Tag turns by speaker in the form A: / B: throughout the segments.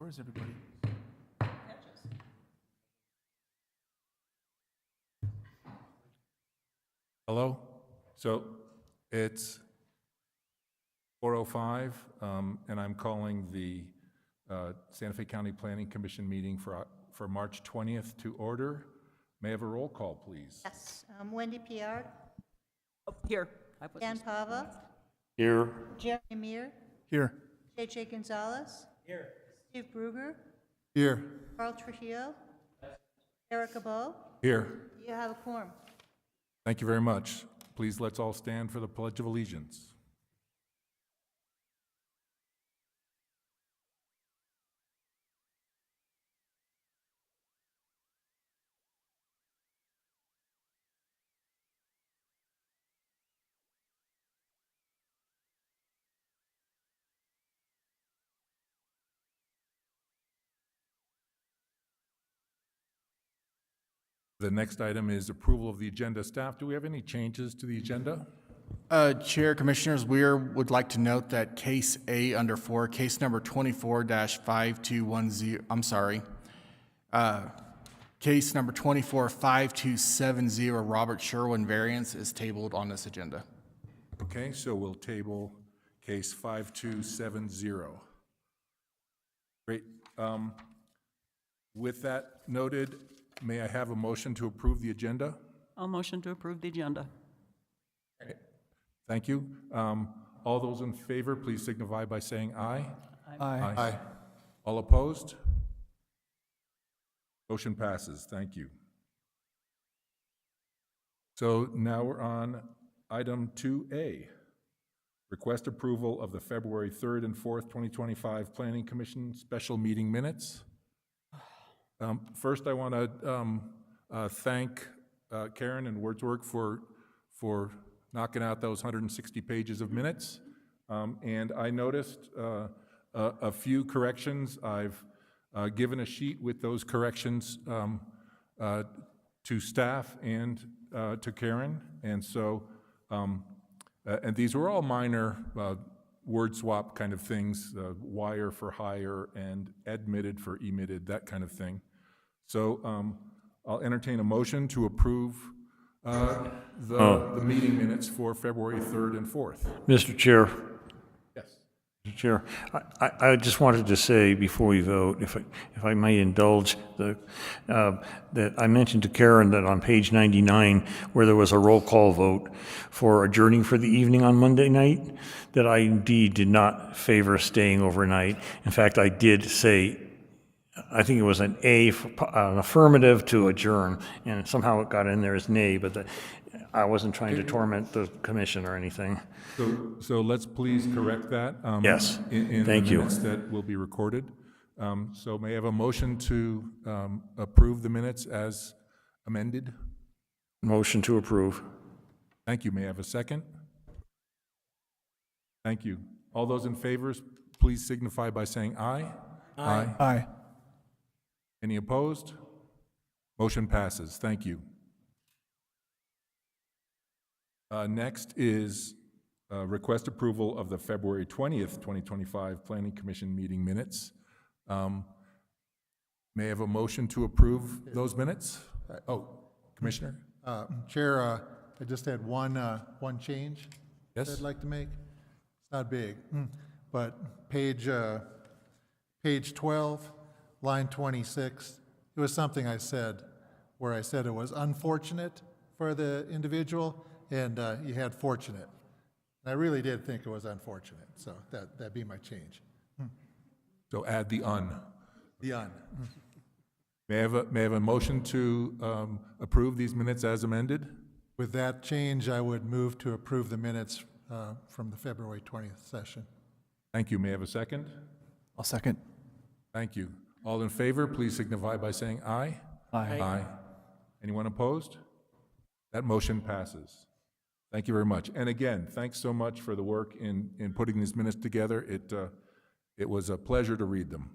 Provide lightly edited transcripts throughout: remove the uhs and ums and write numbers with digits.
A: Where is everybody? Hello? So it's 4:05, and I'm calling the Santa Fe County Planning Commission meeting for March 20th to order. May I have a roll call, please?
B: Yes. Wendy Piard,
C: Oh, here.
B: Dan Pava,
D: Here.
B: Jeremy Meir,
A: Here.
B: J.J. Gonzalez. Here. Steve Bruger,
A: Here.
B: Carl Trujillo, Erica Bowe.
A: Here.
B: You have a quorum.
A: Thank you very much. Please let's all stand for the Pledge of Allegiance. The next item is approval of the agenda. Staff, do we have any changes to the agenda?
E: Chair, Commissioners, we would like to note that Case A under 4, case number 24-5210, I'm sorry, case number 24-5270, Robert Sherwin variance is tabled on this agenda.
A: Okay, so we'll table case 5270. Great. With that noted, may I have a motion to approve the agenda?
C: I'll motion to approve the agenda.
A: Thank you. All those in favor, please signify by saying aye. Aye. All opposed? Motion passes. Thank you. So now we're on item 2A. Request approval of the February 3rd and 4th, 2025 Planning Commission special meeting minutes. First, I want to thank Karen and Wordsworth for knocking out those 160 pages of minutes. And I noticed a few corrections. I've given a sheet with those corrections to staff and to Karen. And so, and these were all minor word swap kind of things, wire for hire and admitted for emitted, that kind of thing. So I'll entertain a motion to approve the meeting minutes for February 3rd and 4th.
D: Mr. Chair,
A: Yes.
D: Mr. Chair, I just wanted to say before we vote, if I may indulge, that I mentioned to Karen that on page 99, where there was a roll call vote for adjourning for the evening on Monday night, that I indeed did not favor staying overnight. In fact, I did say, I think it was an affirmative to adjourn, and somehow it got in there as nay, but I wasn't trying to torment the commission or anything.
A: So let's please correct that.
D: Yes.
A: In
D: Thank
A: the
D: you.
A: minutes that will be recorded. So may I have a motion to approve the minutes as amended?
D: Motion to approve.
A: Thank you. May I have a second? Thank you. All those in favor, please signify by saying aye. Aye.
E: Aye.
A: Any opposed? Motion passes. Thank you. Next is request approval of the February 20th, 2025 Planning Commission meeting minutes. May I have a motion to approve those minutes? Oh, Commissioner?
F: Chair, I just had one change that
A: Yes?
F: I'd like to make. It's not big, but page 12, line 26, it was something I said where I said it was unfortunate for the individual, and you had fortunate. And I really did think it was unfortunate, so that'd be my change.
A: So add the un.
F: The un.
A: May I have a motion to approve these minutes as amended?
F: With that change, I would move to approve the minutes from the February 20th session.
A: Thank you. May I have a second?
E: I'll second.
A: Thank you. All in favor, please signify by saying aye.
E: Aye.
A: Aye. Anyone opposed? That motion passes. Thank you very much. And again, thanks so much for the work in putting these minutes together. It was a pleasure to read them.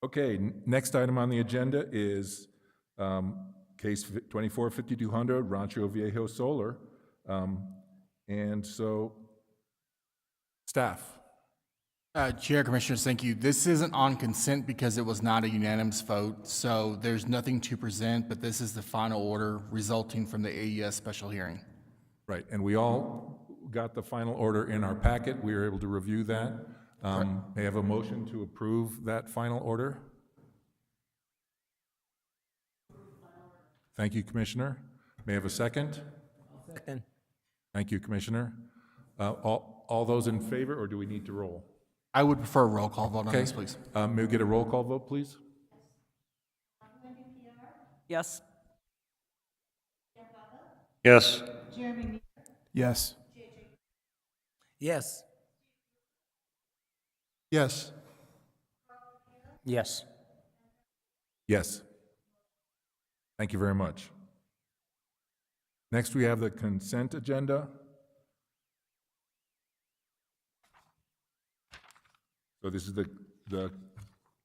A: Okay, next item on the agenda is case 245200 Rancho Viejo Solar. And so, staff.
E: Chair, Commissioners, thank you. This isn't on consent because it was not a unanimous vote, so there's nothing to present, but this is the final order resulting from the AES special hearing.
A: Right, and we all got the final order in our packet. We were able to review that. May I have a motion to approve that final order? Thank you, Commissioner. May I have a second?
G: Second.
A: Thank you, Commissioner. All those in favor, or do we need to roll?
E: I would prefer a roll call vote on
A: Okay.
E: this, please.
A: May we get a roll call vote, please?
C: Yes.
D: Yes.
E: Yes.
G: Yes.
F: Yes.
G: Yes.
A: Yes. Thank you very much. Next, we have the consent agenda. So this is the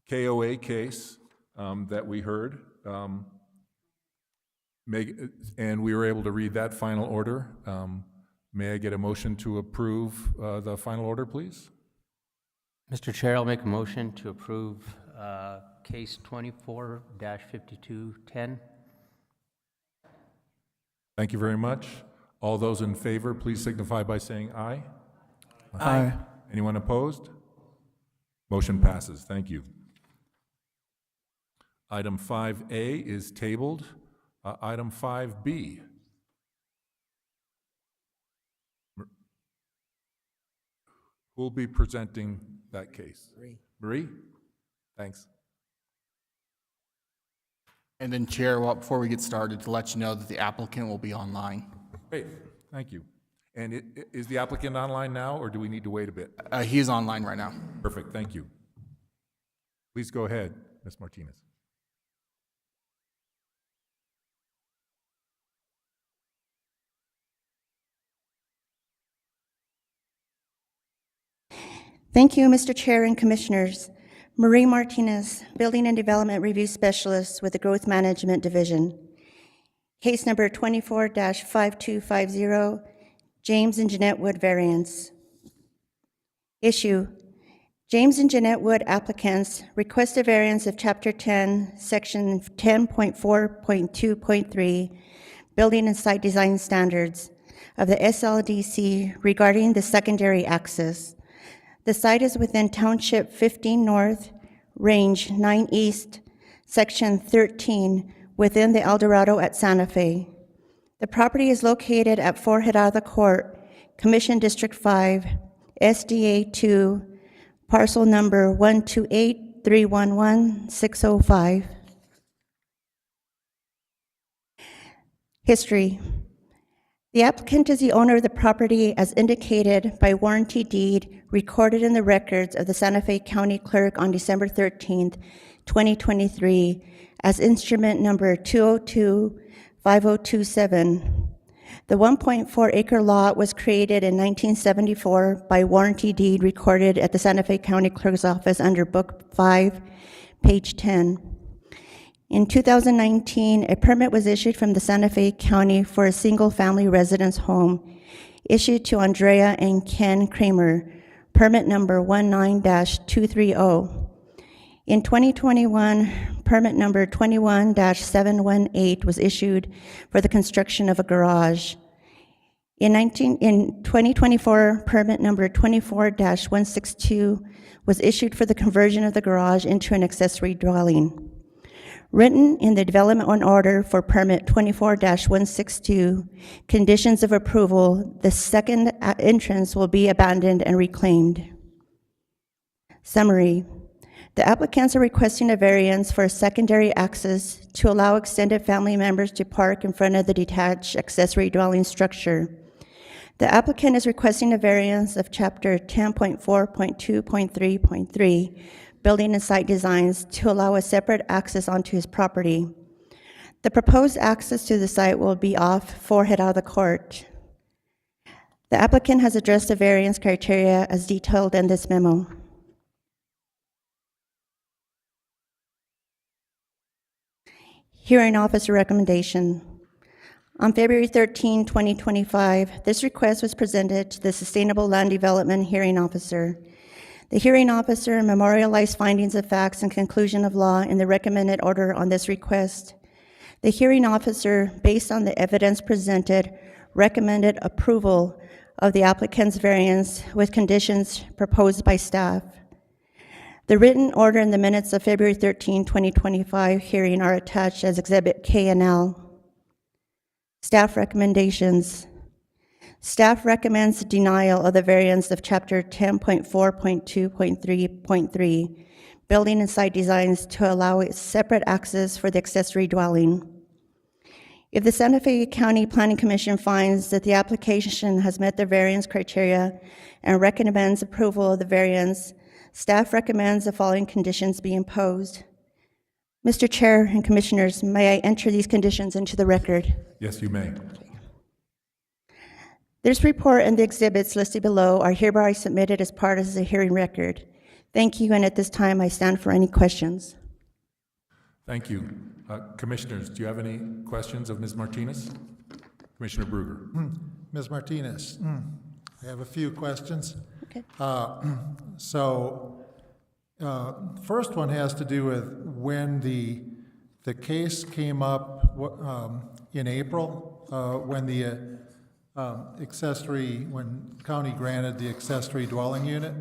A: KOA case that we heard. And we were able to read that final order. May I get a motion to approve the final order, please?
G: Mr. Chair, I'll make a motion to approve case 24-5210.
A: Thank you very much. All those in favor, please signify by saying aye.
E: Aye.
A: Anyone opposed? Motion passes. Thank you. Item 5A is tabled. Item 5B. Who will be presenting that case? Marie? Thanks.
E: And then, Chair, before we get started, to let you know that the applicant will be online.
A: Great, thank you. And is the applicant online now, or do we need to wait a bit?
E: He is online right now.
A: Perfect, thank you. Please go ahead, Ms. Martinez.
B: Thank you, Mr. Chair and Commissioners. Marie Martinez, Building and Development Review Specialist with the Growth Management Division. Case number 24-5250, James and Jeanette Wood variance. Issue: James and Jeanette Wood applicants request a variance of Chapter 10, Section 10.4.2.3, Building and Site Design Standards of the SLDC regarding the secondary access. The site is within Township 15 North, Range 9 East, Section 13, within the El Dorado at Santa Fe. The property is located at 4 Hidalgo Court, Commission District 5, SDA 2, parcel number 128311605. History. The applicant is the owner of the property as indicated by warranty deed recorded in the records of the Santa Fe County Clerk on December 13th, 2023, as instrument number 2025027. The 1.4 acre lot was created in 1974 by warranty deed recorded at the Santa Fe County Clerk's Office under Book 5, page 10. In 2019, a permit was issued from the Santa Fe County for a single-family residence home, issued to Andrea and Ken Kramer, permit number 19-230. In 2021, permit number 21-718 was issued for the construction of a garage. In 2024, permit number 24-162 was issued for the conversion of the garage into an accessory dwelling. Written in the development on order for permit 24-162, conditions of approval, the second entrance will be abandoned and reclaimed. Summary. The applicants are requesting a variance for a secondary access to allow extended family members to park in front of the detached accessory dwelling structure. The applicant is requesting a variance of Chapter 10.4.2.3.3, Building and Site Designs, to allow a separate access onto his property. The proposed access to the site will be off 4 Hidalgo Court. The applicant has addressed the variance criteria as detailed in this memo. Hearing Officer recommendation. On February 13, 2025, this request was presented to the Sustainable Land Development Hearing Officer. The hearing officer memorialized findings of facts and conclusion of law in the recommended order on this request. The hearing officer, based on the evidence presented, recommended approval of the applicant's variance with conditions proposed by staff. The written order and the minutes of February 13, 2025 hearing are attached as Exhibit K and L. Staff recommendations. Staff recommends denial of the variance of Chapter 10.4.2.3.3, Building and Site Designs to allow a separate access for the accessory dwelling. If the Santa Fe County Planning Commission finds that the application has met the variance criteria and recommends approval of the variance, staff recommends the following conditions be imposed. Mr. Chair and Commissioners, may I enter these conditions into the record?
A: Yes, you may.
B: This report and the exhibits listed below are hereby submitted as part of the hearing record. Thank you, and at this time, I stand for any questions.
A: Thank you. Commissioners, do you have any questions of Ms. Martinez? Commissioner Bruger.
F: Ms. Martinez, I have a few questions.
B: Okay.
F: First one has to do with when the case came up in April, when the when county granted the accessory dwelling unit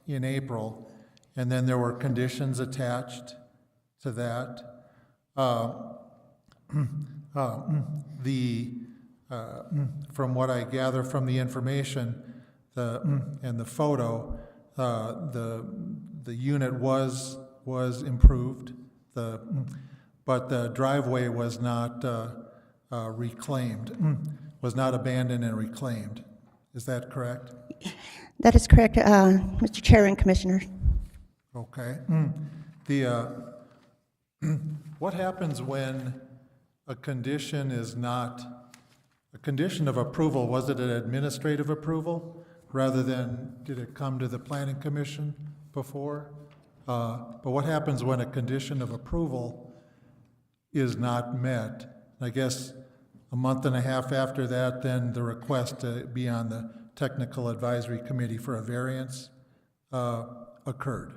F: in April, and then there were conditions attached to that. From what I gather from the information and the photo, the unit was improved, but the driveway was not reclaimed, was not abandoned and reclaimed. Is that correct?
B: That is correct, Mr. Chair and Commissioner.
F: Okay. What happens when a condition is not, a condition of approval, was it an administrative approval rather than did it come to the Planning Commission before? But what happens when a condition of approval is not met? I guess a month and a half after that, then the request to be on the Technical Advisory Committee for a variance occurred.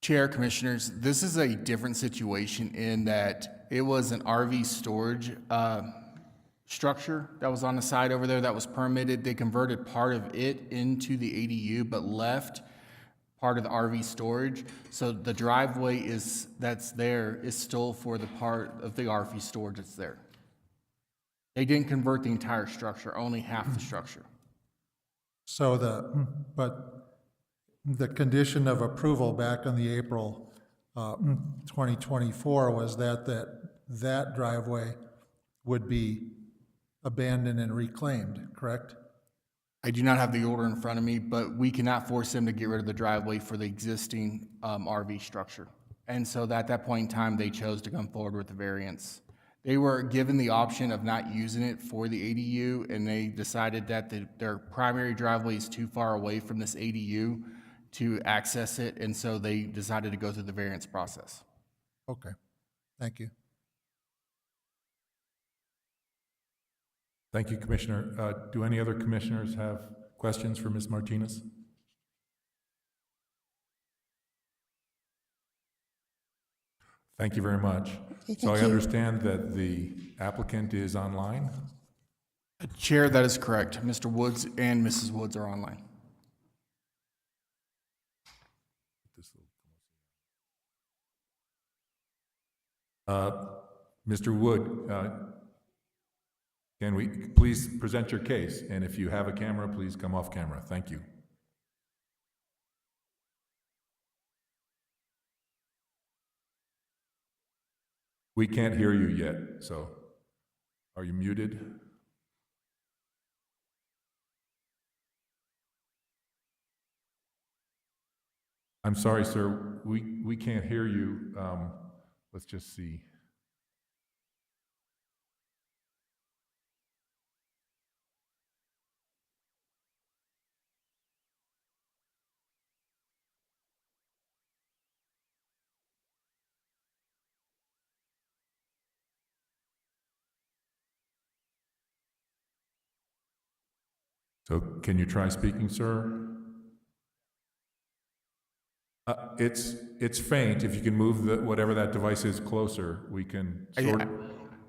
E: Chair, Commissioners, this is a different situation in that it was an RV storage structure that was on the side over there that was permitted. They converted part of it into the ADU, but left part of the RV storage. So the driveway that's there is still for the part of the RV storage that's there. They didn't convert the entire structure, only half the structure.
F: So but the condition of approval back on the April 2024 was that driveway would be abandoned and reclaimed, correct?
E: I do not have the order in front of me, but we cannot force them to get rid of the driveway for the existing RV structure. And so at that point in time, they chose to come forward with the variance. They were given the option of not using it for the ADU, and they decided that their primary driveway is too far away from this ADU to access it, and so they decided to go through the variance process.
F: Okay, thank you.
A: Thank you, Commissioner. Do any other commissioners have questions for Ms. Martinez? Thank you very much. So I understand that the applicant is online?
E: Chair, that is correct. Mr. Woods and Mrs. Woods are online.
A: Mr. Wood, can we please present your case? And if you have a camera, please come off camera. Thank you. We can't hear you yet, so are you muted? I'm sorry, sir, we can't hear you. Let's just see. So can you try speaking, sir? It's faint. If you can move whatever that device is closer, we can sort.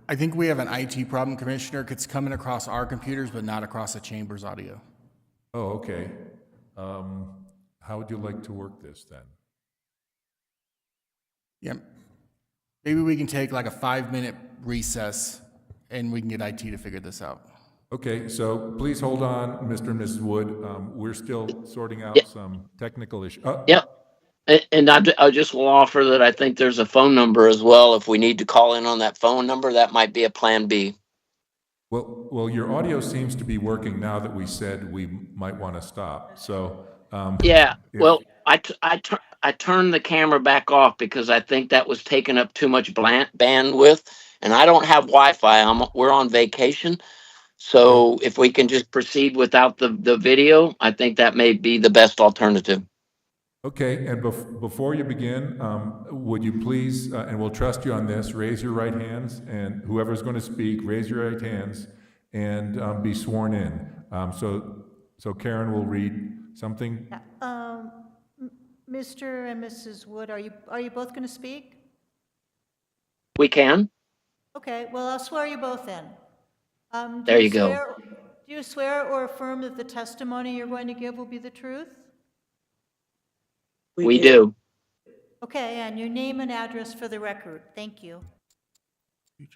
E: I think we have an IT problem, Commissioner. It's coming across our computers, but not across the chamber's audio.
A: Oh, okay. How would you like to work this then?
E: Yeah. Maybe we can take like a 5-minute recess and we can get IT to figure this out.
A: Okay, so please hold on, Mr. and Mrs. Wood. We're still sorting out some technical issues.
H: Yep. And I just will offer that I think there's a phone number as well. If we need to call in on that phone number, that might be a plan B.
A: Well, your audio seems to be working now that we said we might want to stop. So,
H: Yeah.
A: if-
H: Well, I turned the camera back off because I think that was taking up too much bandwidth, and I don't have Wi-Fi. We're on vacation. So if we can just proceed without the video, I think that may be the best alternative.
A: okay, and before you begin, would you please, and we'll trust you on this, raise your right hands, and whoever's going to speak, raise your right hands and be sworn in. So Karen will read something.
I: Mr. and Mrs. Wood, are you both going to speak?
H: We can?
I: Okay, well, I'll swear you both in.
H: There you go.
I: Do you swear or affirm that the testimony you're going to give will be the truth?
H: We do.
I: Okay, and your name and address for the record. Thank you.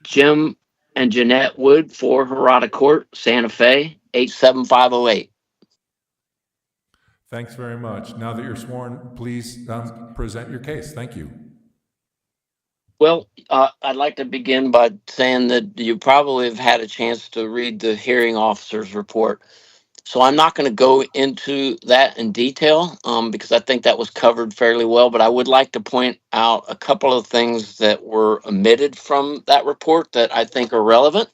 H: Jim and Jeanette Wood, 4 Harada Court, Santa Fe, 87508.
A: Thanks very much. Now that you're sworn, please present your case. Thank you.
H: Well, I'd like to begin by saying that you probably have had a chance to read the hearing officer's report. So I'm not going to go into that in detail because I think that was covered fairly well, but I would like to point out a couple of things that were omitted from that report that I think are relevant.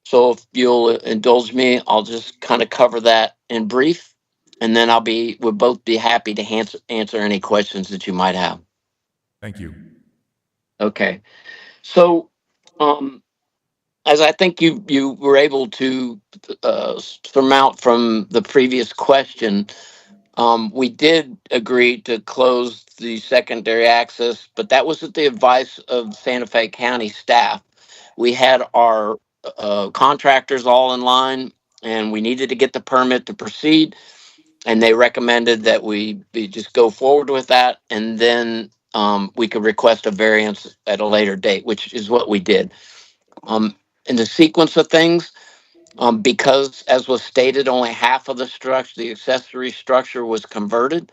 H: So if you'll indulge me, I'll just kind of cover that in brief, and then we'll both be happy to answer any questions that you might have.
A: Thank you.
H: Okay. So, as I think you were able to surmount from the previous question, we did agree to close the secondary access, but that was at the advice of Santa Fe County staff. We had our contractors all in line, and we needed to get the permit to proceed, and they recommended that we just go forward with that, and then we could request a variance at a later date, which is what we did. In the sequence of things, because as was stated, only half of the structure, the accessory structure, was converted,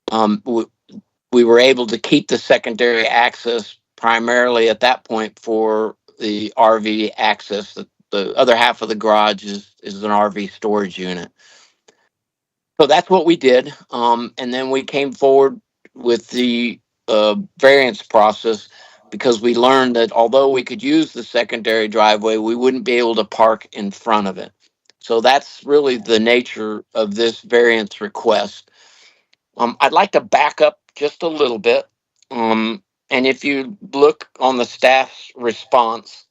H: we were able to keep the secondary access primarily at that point for the RV access. The other half of the garage is an RV storage unit. So that's what we did. And then we came forward with the variance process because we learned that although we could use the secondary driveway, we wouldn't be able to park in front of it. So that's really the nature of this variance request. I'd like to back up just a little bit. And if you look on the staff's response,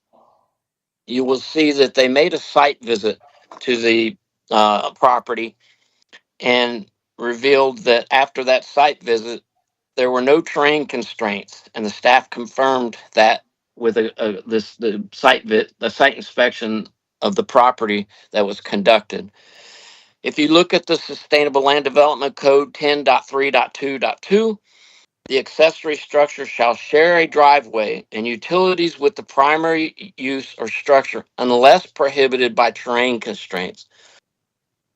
H: you will see that they made a site visit to the property and revealed that after that site visit, there were no terrain constraints, and the staff confirmed that with the site inspection of the property that was conducted. If you look at the Sustainable Land Development Code 10.3.2.2, the accessory structure shall share a driveway and utilities with the primary use or structure unless prohibited by terrain constraints.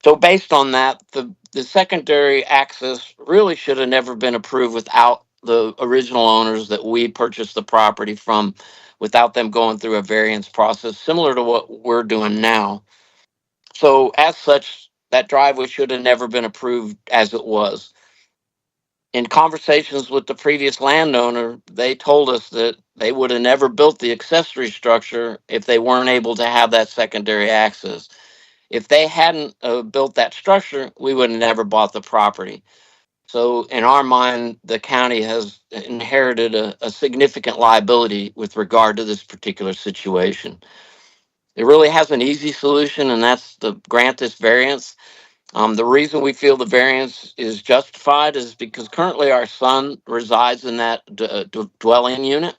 H: So based on that, the secondary access really should have never been approved without the original owners that we purchased the property from, without them going through a variance process similar to what we're doing now. So as such, that driveway should have never been approved as it was. In conversations with the previous landowner, they told us that they would have never built the accessory structure if they weren't able to have that secondary access. If they hadn't built that structure, we would have never bought the property. So in our mind, the county has inherited a significant liability with regard to this particular situation. It really has an easy solution, and that's to grant this variance. The reason we feel the variance is justified is because currently our son resides in that dwelling unit,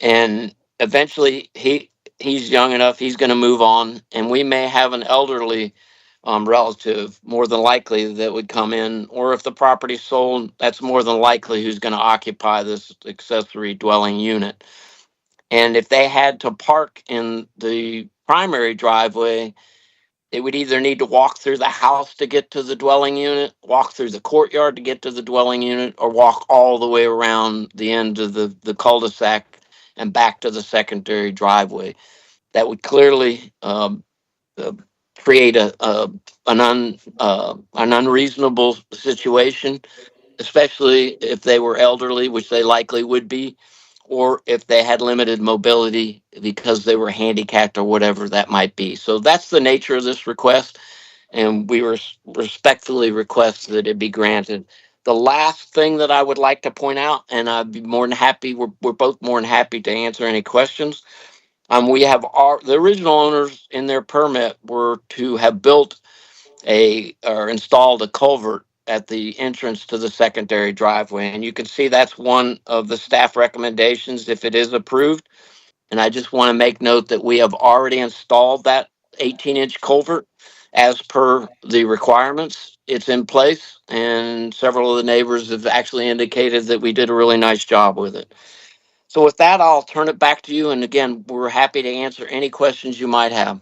H: and eventually he's young enough, he's going to move on, and we may have an elderly relative, more than likely, that would come in, or if the property's sold, that's more than likely who's going to occupy this accessory dwelling unit. And if they had to park in the primary driveway, they would either need to walk through the house to get to the dwelling unit, walk through the courtyard to get to the dwelling unit, or walk all the way around the end of the cul-de-sac and back to the secondary driveway. That would clearly uh, create an unreasonable situation, especially if they were elderly, which they likely would be, or if they had limited mobility because they were handicapped or whatever that might be. So that's the nature of this request, and we respectfully request that it be granted. The last thing that I would like to point out, and I'd be more than happy, we're both more than happy to answer any questions. We have the original owners in their permit were to have built or installed a culvert at the entrance to the secondary driveway. And you can see that's one of the staff recommendations if it is approved. And I just want to make note that we have already installed that 18-inch culvert as per the requirements. It's in place, and several of the neighbors have actually indicated that we did a really nice job with it. So with that, I'll turn it back to you. And again, we're happy to answer any questions you might have.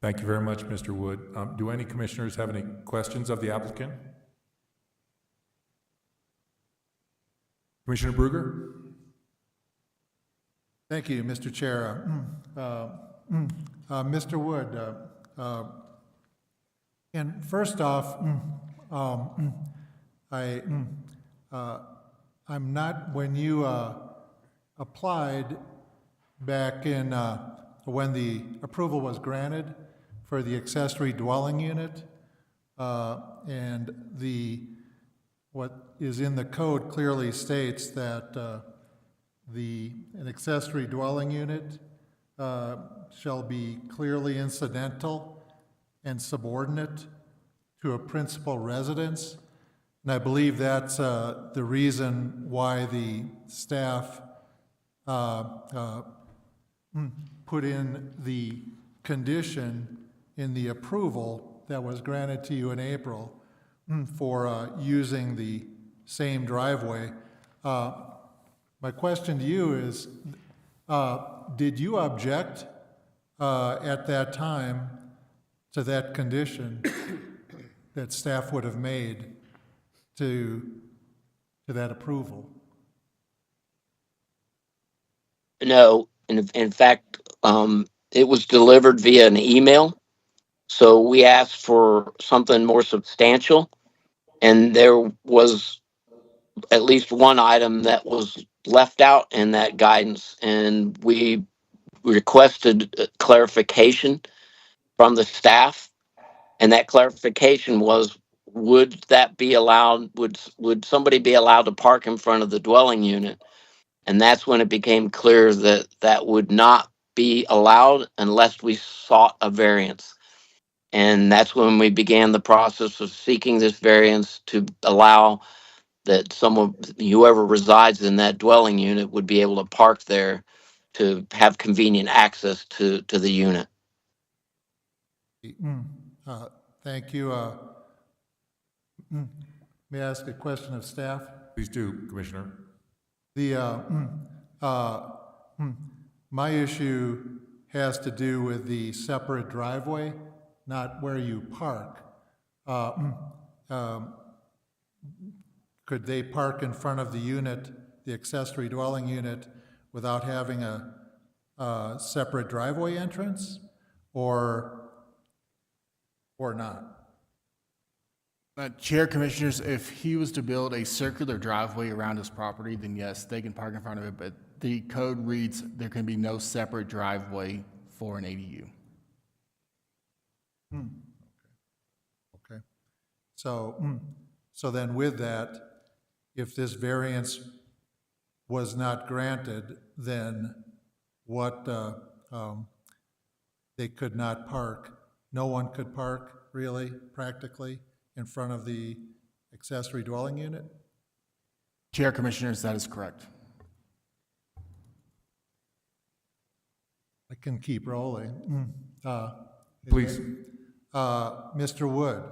A: Thank you very much, Mr. Wood. Do any commissioners have any questions of the applicant? Commissioner Bruger?
F: Thank you, Mr. Chair. Mr. Wood, and first off, I'm not, when you applied back in, when the approval was granted for the accessory dwelling unit, and what is in the code clearly states that an accessory dwelling unit shall be clearly incidental and subordinate to a principal residence. And I believe that's the reason why the staff put in the condition in the approval that was granted to you in April for using the same driveway. My question to you is, did you object at that time to that condition that staff would have made to that approval?
H: No, in fact, it was delivered via an email. So we asked for something more substantial, and there was at least one item that was left out in that guidance, and we requested clarification from the staff, and that clarification was, would that be allowed, would somebody be allowed to park in front of the dwelling unit? And that's when it became clear that that would not be allowed unless we sought a variance. And that's when we began the process of seeking this variance to allow that whoever resides in that dwelling unit would be able to park there to have convenient access to the unit.
F: Thank you. May I ask a question of staff?
A: Please do, Commissioner.
F: My issue has to do with the separate driveway, not where you park. Could they park in front of the unit, the accessory dwelling unit, without having a separate driveway entrance, or not?
E: Chair, Commissioners, if he was to build a circular driveway around his property, then yes, they can park in front of it, but the code reads there can be no separate driveway for an ADU.
F: Okay. So then with that, if this variance was not granted, then what, they could not park, no one could park really, practically, in front of the accessory dwelling unit?
E: Chair, Commissioners, that is correct.
F: I can keep rolling.
A: Please.
F: Mr. Wood.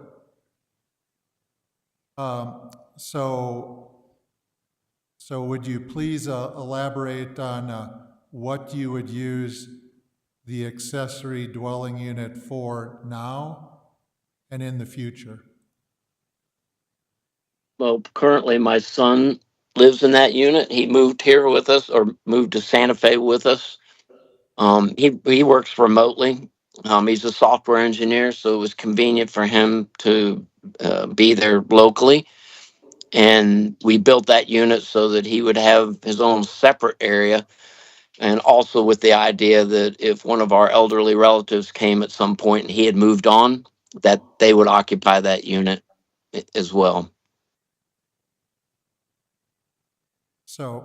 F: So would you please elaborate on what you would use the accessory dwelling unit for now and in the future?
H: Well, currently my son lives in that unit. He moved here with us, or moved to Santa Fe with us. He works remotely. He's a software engineer, so it was convenient for him to be there locally. And we built that unit so that he would have his own separate area, and also with the idea that if one of our elderly relatives came at some point and he had moved on, that they would occupy that unit as well.
F: So,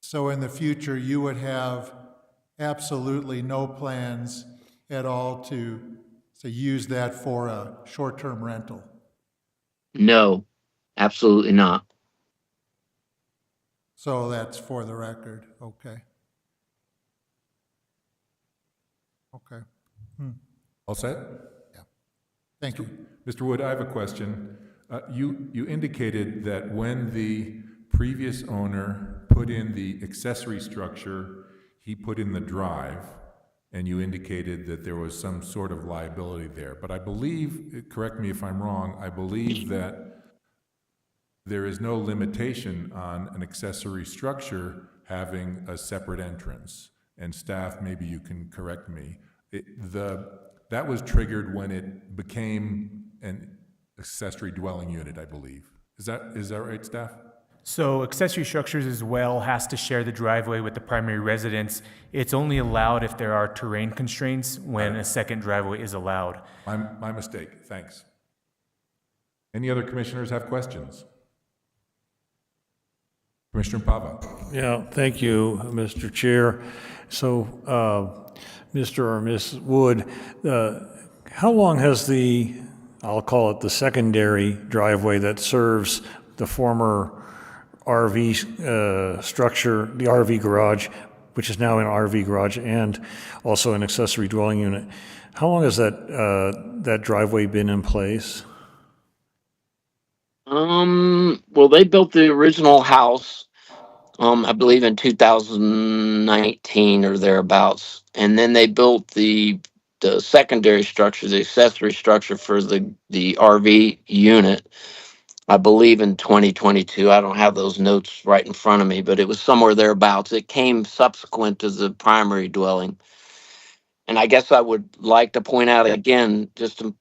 F: so in the future, you would have absolutely no plans at all to use that for a short-term rental?
H: No, absolutely not.
F: So that's for the record, okay. Okay,
A: All set?
F: thank you.
A: Mr. Wood, I have a question. You indicated that when the previous owner put in the accessory structure, he put in the drive, and you indicated that there was some sort of liability there. But I believe, correct me if I'm wrong, I believe that there is no limitation on an accessory structure having a separate entrance. And staff, maybe you can correct me. That was triggered when it became an accessory dwelling unit, I believe. Is that right, staff?
J: So accessory structures as well has to share the driveway with the primary residence. It's only allowed if there are terrain constraints when a second driveway is allowed.
A: My mistake, thanks. Any other commissioners have questions? Commissioner Pava.
D: Yeah, thank you, Mr. Chair. So, Mr. or Ms. Wood, how long has I'll call it the secondary driveway that serves the former RV structure, the RV garage, which is now an RV garage and also an accessory dwelling unit, how long has that driveway been in place?
H: Well, they built the original house, I believe in 2019 or thereabouts. And then they built the secondary structure, the accessory structure for the RV unit, I believe in 2022. I don't have those notes right in front of me, but it was somewhere thereabouts. It came subsequent to the primary dwelling. And I guess I would like to point out again, just in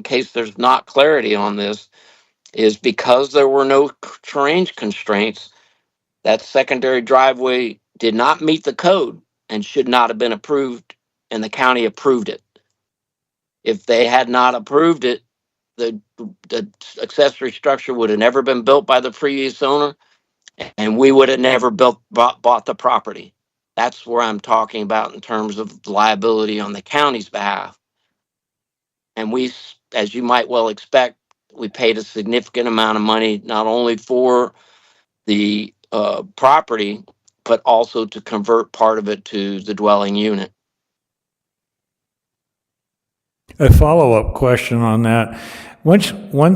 H: case there's not clarity on this, is because there were no terrain constraints, that secondary driveway did not meet the code and should not have been approved, and the county approved it. If they had not approved it, the accessory structure would have never been built by the previous owner, and we would have never bought the property. That's where I'm talking about in terms of liability on the county's behalf. And we, as you might well expect, we paid a significant amount of money, not only for the property, but also to convert part of it to the dwelling unit.
D: A follow-up question on that. Once one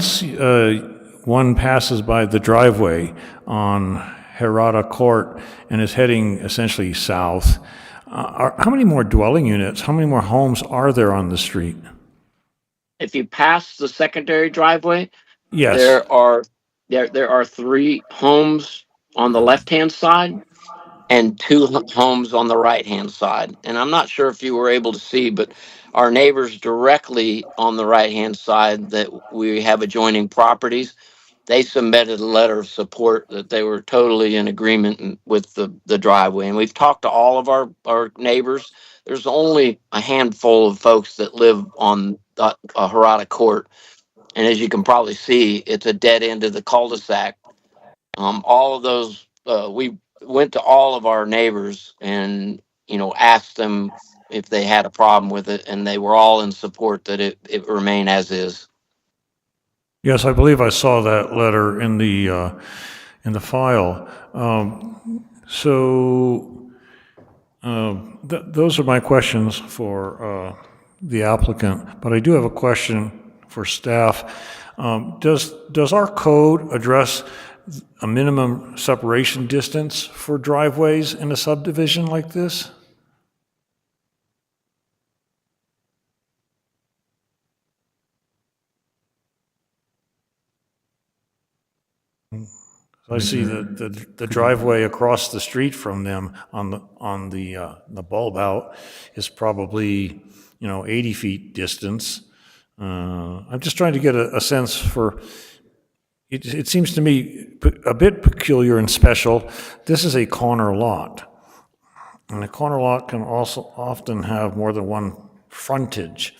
D: passes by the driveway on Herata Court and is heading essentially south, how many more dwelling units, how many more homes are there on the street?
H: If you pass the secondary driveway,
D: Yes.
H: there are 3 homes on the left-hand side and 2 homes on the right-hand side. And I'm not sure if you were able to see, but our neighbors directly on the right-hand side that we have adjoining properties, they submitted a letter of support that they were totally in agreement with the driveway. And we've talked to all of our neighbors. There's only a handful of folks that live on Herata Court. And as you can probably see, it's a dead end of the cul-de-sac. All of those, we went to all of our neighbors and, asked them if they had a problem with it, and they were all in support that it remain as is.
D: Yes, I believe I saw that letter in the file. Those are my questions for the applicant, but I do have a question for staff. Does our code address a minimum separation distance for driveways in a subdivision like this? I see the driveway across the street from them on the bulb out is probably, 80 feet distance. I'm just trying to get a sense for, it seems to me a bit peculiar and special. This is a corner lot. And a corner lot can also often have more than one frontage.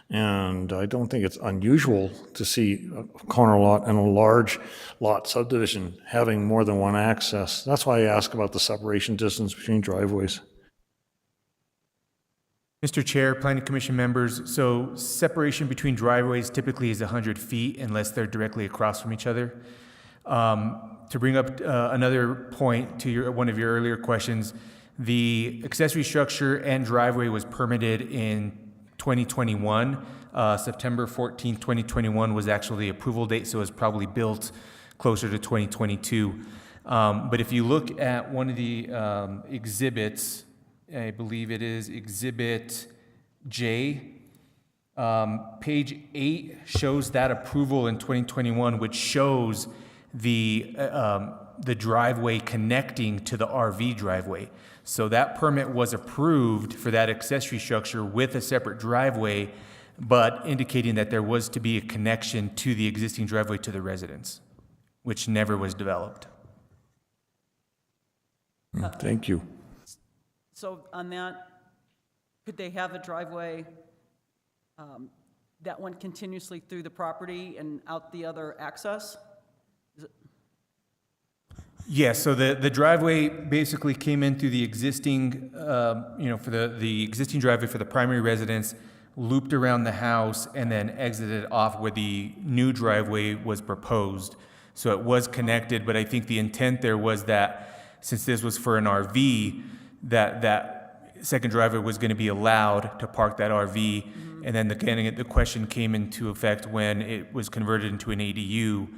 D: And I don't think it's unusual to see a corner lot and a large lot subdivision having more than one access. That's why I ask about the separation distance between driveways.
J: Mr. Chair, Planning Commission members, so separation between driveways typically is 100 feet unless they're directly across from each other. To bring up another point to one of your earlier questions, the accessory structure and driveway was permitted in 2021. September 14th, 2021 was actually the approval date, so it was probably built closer to 2022. But if you look at one of the exhibits, I believe it is Exhibit J, page 8 shows that approval in 2021, which shows the driveway connecting to the RV driveway. So that permit was approved for that accessory structure with a separate driveway, but indicating that there was to be a connection to the existing driveway to the residence, which never was developed.
D: Thank you.
C: So on that, could they have a driveway that went continuously through the property and out the other access?
J: Yeah, so the driveway basically came in through the existing, for the existing driveway for the primary residence, looped around the house, and then exited off where the new driveway was proposed. So it was connected, but I think the intent there was that since this was for an RV, that second driveway was going to be allowed to park that RV. And then the question came into effect when it was converted into an ADU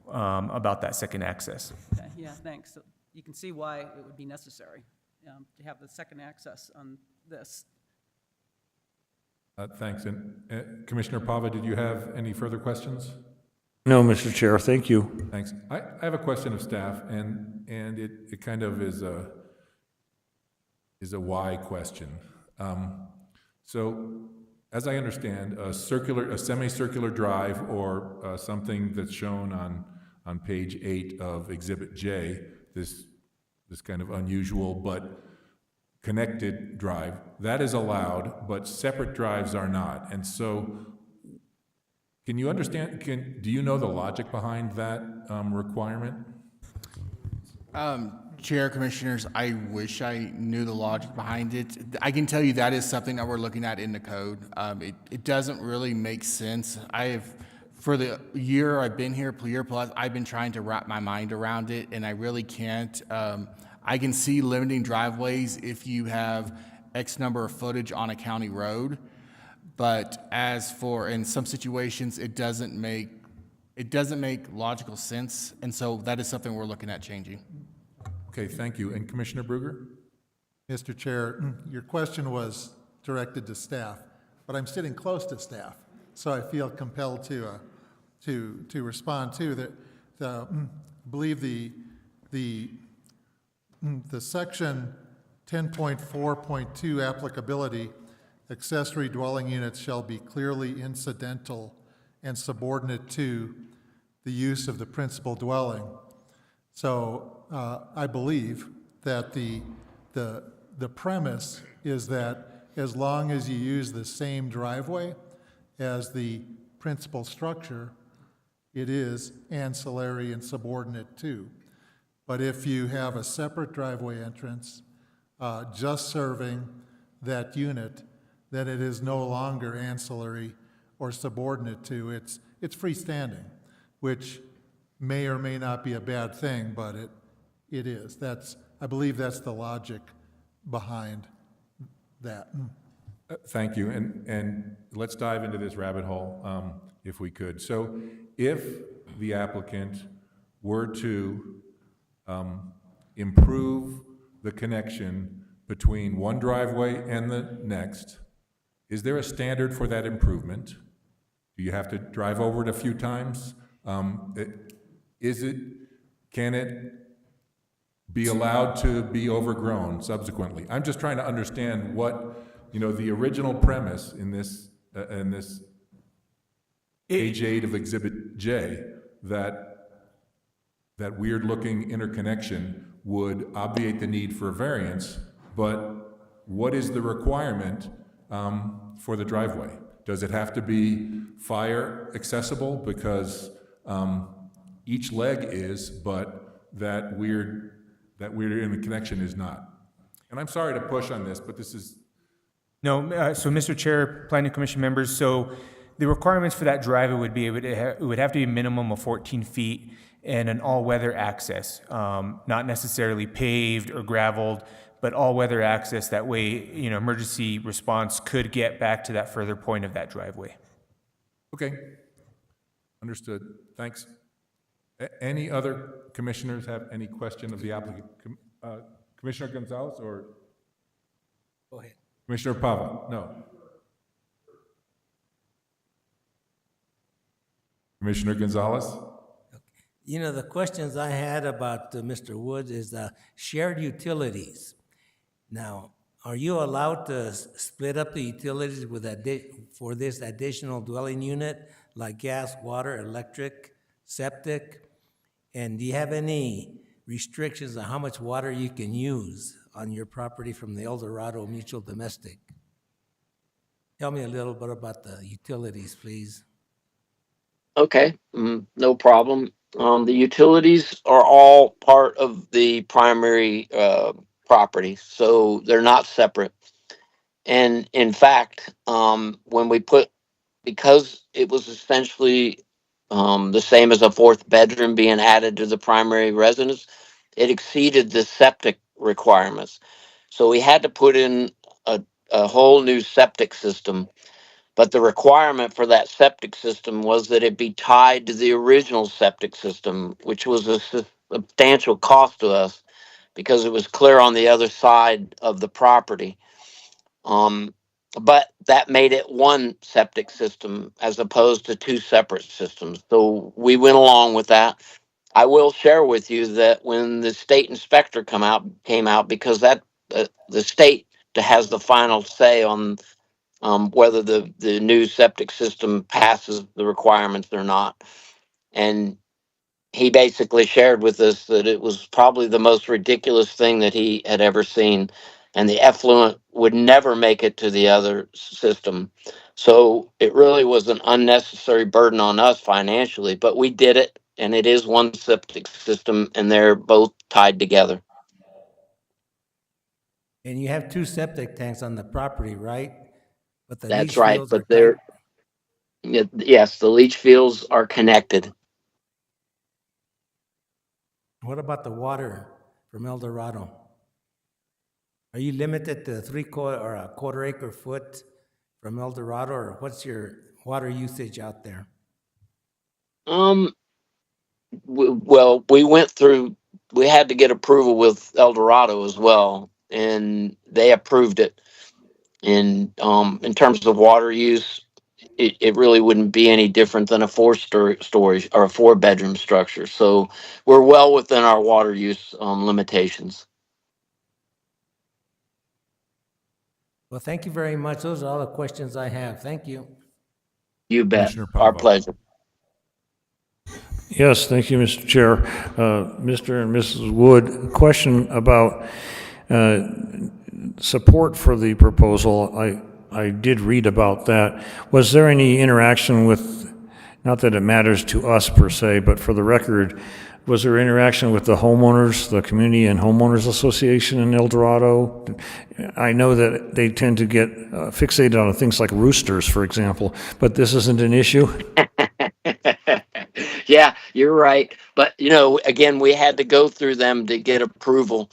J: about that second access.
C: Okay, yeah, thanks. So you can see why it would be necessary to have the second access on this.
A: Thanks. And Commissioner Pava, did you have any further questions?
D: No, Mr. Chair, thank you.
A: Thanks. I have a question of staff, and it kind of is a why question. So, as I understand, a semicircular drive or something that's shown on page 8 of Exhibit J, this kind of unusual but connected drive, that is allowed, but separate drives are not. And so, can you understand? Do you know the logic behind that requirement?
E: Chair, Commissioners, I wish I knew the logic behind it. I can tell you that is something that we're looking at in the code. It doesn't really make sense. For the year I've been here, year plus, I've been trying to wrap my mind around it, and I really can't. I can see limiting driveways if you have X number of footage on a county road, but as for in some situations, it doesn't make logical sense, and so that is something we're looking at changing.
A: Okay, thank you. And Commissioner Bruger?
F: Mr. Chair, your question was directed to staff, but I'm sitting close to staff, so I feel compelled to respond to that. I believe the section 10.4.2 applicability, accessory dwelling units shall be clearly incidental and subordinate to the use of the principal dwelling. So I believe that the premise is that as long as you use the same driveway as the principal structure, it is ancillary and subordinate to. But if you have a separate driveway entrance just serving that unit, then it is no longer ancillary or subordinate to, it's freestanding, which may or may not be a bad thing, but it is. I believe that's the logic behind that.
A: Thank you, and let's dive into this rabbit hole, if we could. So if the applicant were to improve the connection between one driveway and the next, is there a standard for that improvement? Do you have to drive over it a few times? Can it be allowed to be overgrown subsequently? I'm just trying to understand what, the original premise in this page 8 of Exhibit J, that weird-looking interconnection would obviate the need for a variance, but what is the requirement for the driveway? Does it have to be fire accessible? Because each leg is, but that weird interconnection is not. And I'm sorry to push on this, but this is...
J: No, so Mr. Chair, Planning Commission members, so the requirements for that driveway would be, it would have to be a minimum of 14 feet and an all-weather access, not necessarily paved or gravelled, but all-weather access. That way, emergency response could get back to that further point of that driveway.
A: Okay, understood, thanks. Any other commissioners have any question of the applicant? Commissioner Gonzalez or?
K: Go ahead.
A: Commissioner Pava? No. Commissioner Gonzalez?
K: The questions I had about Mr. Woods is shared utilities. Now, are you allowed to split up the utilities for this additional dwelling unit, like gas, water, electric, septic? And do you have any restrictions on how much water you can use on your property from the El Dorado Mutual Domestic? Tell me a little bit about the utilities, please.
H: Okay, no problem. The utilities are all part of the primary property, so they're not separate. And in fact, because it was essentially the same as a fourth bedroom being added to the primary residence, it exceeded the septic requirements. So we had to put in a whole new septic system. But the requirement for that septic system was that it be tied to the original septic system, which was a substantial cost to us because it was clear on the other side of the property. But that made it one septic system as opposed to two separate systems. So we went along with that. I will share with you that when the state inspector came out, because that the state has the final say on whether the new septic system passes the requirements or not. And he basically shared with us that it was probably the most ridiculous thing that he had ever seen, and the effluent would never make it to the other system. So it really was an unnecessary burden on us financially, but we did it, and it is one septic system, and they're both tied together.
K: And you have two septic tanks on the property, right? But
H: That's
K: leach
H: right,
K: fields
H: but
K: are
H: yes, the leach fields are connected.
K: What about the water from El Dorado? Are you limited to a quarter acre foot from El Dorado, or what's your water usage out there?
H: We had to get approval with El Dorado as well, and they approved it. And in terms of water use, it really wouldn't be any different than a storage or a 4-bedroom structure. So we're well within our water use limitations.
K: Well, thank you very much. Those are all the questions I have. Thank you.
H: You bet.
A: Commissioner
H: Our
A: Pava.
H: pleasure.
D: Yes, thank you, Mr. Chair. Mr. and Mrs. Wood, question about support for the proposal. I did read about that. Was there any interaction with, not that it matters to us per se, but for the record, was there interaction with the homeowners, the Community and Homeowners Association in El Dorado? I know that they tend to get fixated on things like roosters, for example, but this isn't an issue?
H: Yeah, you're right. But, again, we had to go through them to get approval,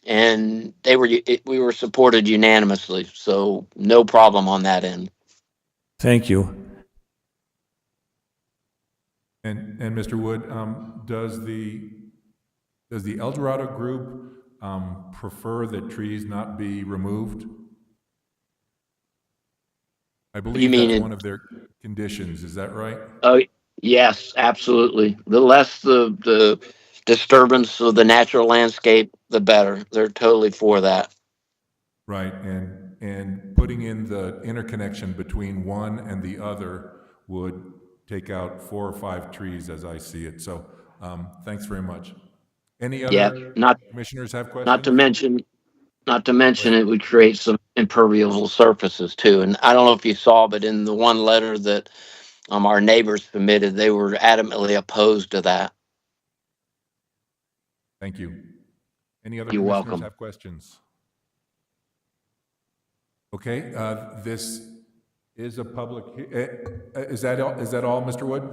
H: and we were supported unanimously. So no problem on that end.
D: Thank you.
A: And Mr. Wood, does the El Dorado group prefer that trees not be removed? I believe
H: mean
A: that's
H: it-
A: one of their conditions, is that right?
H: Oh, yes, absolutely. The less the disturbance of the natural landscape, the better. They're totally for that.
A: Right, and putting in the interconnection between one and the other would take out 4 or 5 trees as I see it. So, thanks very much. Any
H: Yeah,
A: other commissioners have questions?
H: not to mention it would create some impermeable surfaces too. And I don't know if you saw, but in the one letter that our neighbors submitted, they were adamantly opposed to that.
A: Thank you. Any other
H: You're
A: commissioners
H: welcome.
A: have questions? Okay, this is a public, is that all, Mr. Wood?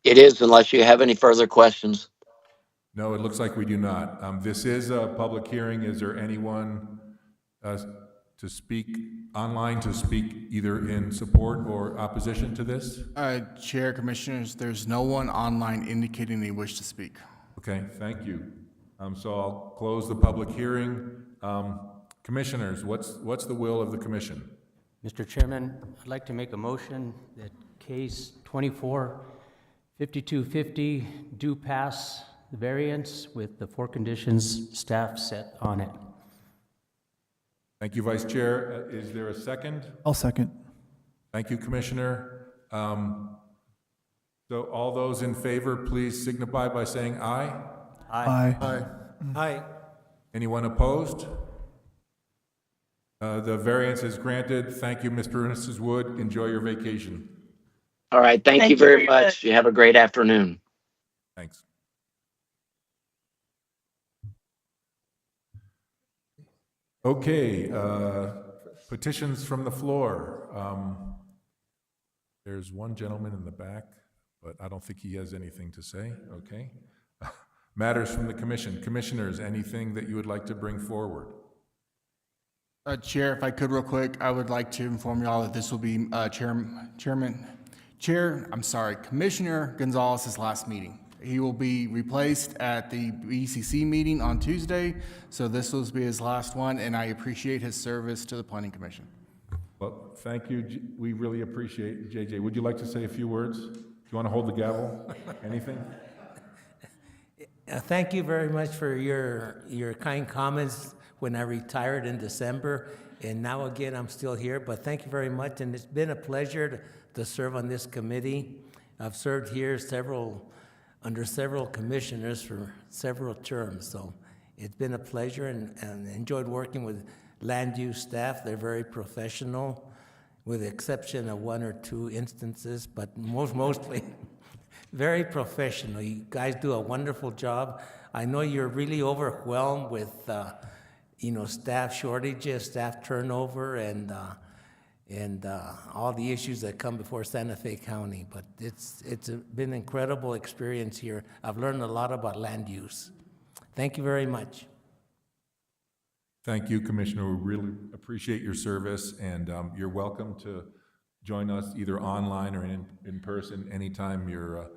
H: It is, unless you have any further questions.
A: No, it looks like we do not. This is a public hearing. Is there anyone to speak online, to speak either in support or opposition to this?
E: Chair, Commissioners, there's no one online indicating they wish to speak.
A: Okay, thank you. So I'll close the public hearing. Commissioners, what's the will of the commission?
G: Mr. Chairman, I'd like to make a motion that case 24-5250 do pass the variance with the 4 conditions staff set on it.
A: Thank you, Vice Chair. Is there a second?
L: I'll second.
A: Thank you, Commissioner. So all those in favor, please signify by saying aye.
L: Aye.
K: Aye.
A: Anyone opposed? The variance is granted. Thank you, Mr. and Mrs. Wood. Enjoy your vacation.
H: All right. Thank you very much. You have a great afternoon.
A: Thanks. Okay, petitions from the floor. There's one gentleman in the back, but I don't think he has anything to say. Okay. Matters from the commission. Commissioners, anything that you would like to bring forward?
E: Chair, if I could real quick, I would like to inform you all that this will be Commissioner Gonzalez's last meeting. He will be replaced at the BCC meeting on Tuesday, so this will be his last one, and I appreciate his service to the Planning Commission.
A: Well, thank you. We really appreciate it. JJ, would you like to say a few words? Do you want to hold the gavel? Anything?
K: Thank you very much for your kind comments when I retired in December, and now again, I'm still here, but thank you very much, and it's been a pleasure to serve on this committee. I've served here under several commissioners for several terms, so it's been a pleasure and enjoyed working with land use staff. They're very professional, with the exception of 1 or 2 instances, but mostly very professional. You guys do a wonderful job. I know you're really overwhelmed with staff shortages, staff turnover, and all the issues that come before Santa Fe County. But it's been an incredible experience here. I've learned a lot about land use. Thank you very much.
A: Thank you, Commissioner. We really appreciate your service, and you're welcome to join us either online or in person anytime you're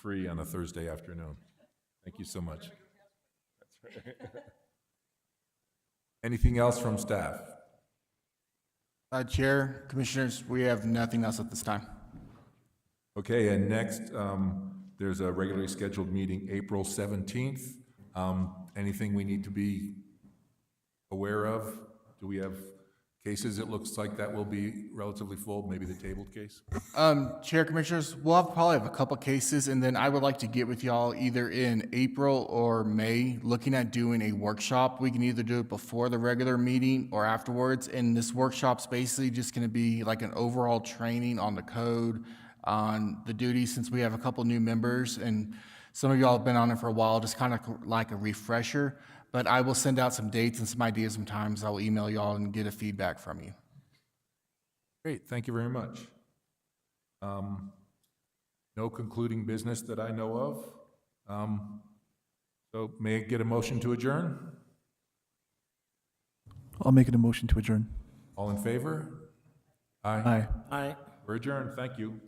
A: free on a Thursday afternoon. Thank you so much. Anything else from staff?
E: Chair, Commissioners, we have nothing else at this time.
A: Okay, and next, there's a regularly scheduled meeting, April 17th. Anything we need to be aware of? Do we have cases? It looks like that will be relatively full, maybe the tabled case.
E: Chair, Commissioners, we'll probably have a couple cases, and then I would like to get with y'all either in April or May, looking at doing a workshop. We can either do it before the regular meeting or afterwards, and this workshop's basically just gonna be like an overall training on the code, on the duties, since we have a couple new members, and Some of y'all have been on it for a while, just kind of like a refresher. But I will send out some dates and some ideas sometimes. I'll email y'all and get a feedback from you.
A: Great, thank you very much. No concluding business that I know of. So may I get a motion to adjourn?
L: I'll make it a motion to adjourn.
A: All in favor? Aye.
L: Aye.
K: Aye.
A: We're adjourned, thank you.